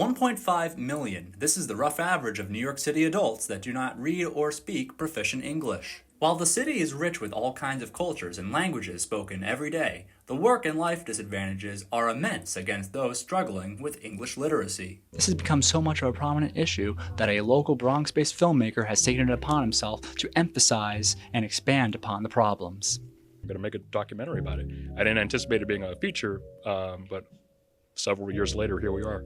1.5 million. This is the rough average of New York City adults that do not read or speak proficient English. While the city is rich with all kinds of cultures and languages spoken every day, the work and life disadvantages are immense against those struggling with English literacy. This has become so much of a prominent issue that a local Bronx-based filmmaker has taken it upon himself to emphasize and expand upon the problems. I'm going to make a documentary about it. I didn't anticipate it being a feature, but several years later, here we are.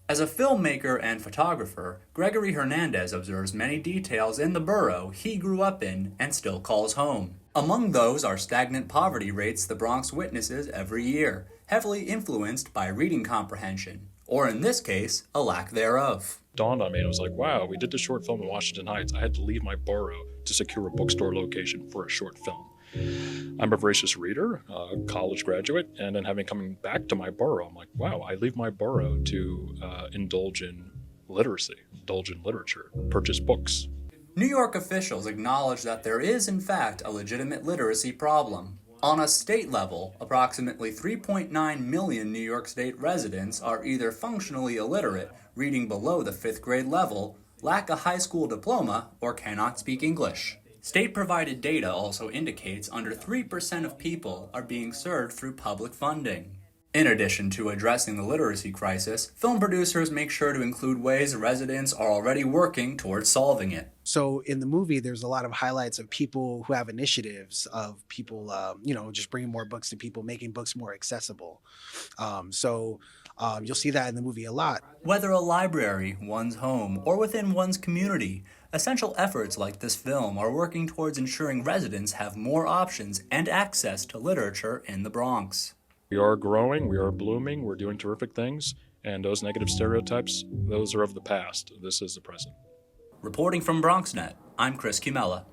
As a filmmaker and photographer, Gregory Hernandez observes many details in the borough he grew up in and still calls home. Among those are stagnant poverty rates the Bronx witnesses every year, heavily influenced by reading comprehension, or in this case, a lack thereof. Dawned on me, and I was like, wow, we did this short film in Washington Heights. I had to leave my borough to secure a bookstore location for a short film. I'm a voracious reader, a college graduate, and then coming back to my borough, I'm like, wow, I leave my borough to indulge in literacy, indulge in literature, purchase books. New York officials acknowledge that there is, in fact, a legitimate literacy problem. On a state level, approximately 3.9 million New York State residents are either functionally illiterate, reading below the 5th grade level, lack a high school diploma, or cannot speak English. State-provided data also indicates under 3% of people are being served through public funding. In addition to addressing the literacy crisis, film producers make sure to include ways residents are already working towards solving it. So in the movie, there's a lot of highlights of people who have initiatives of people, just bringing more books to people, making books more accessible. You'll see that in the movie a lot. Whether a library, one's home, or within one's community, essential efforts like this film are working towards ensuring residents have more options and access to literature in the Bronx. We are growing, we are blooming, we're doing terrific things, and those negative stereotypes, those are of the past. This is the present. Reporting from BronxNet, I'm Chris Cumella.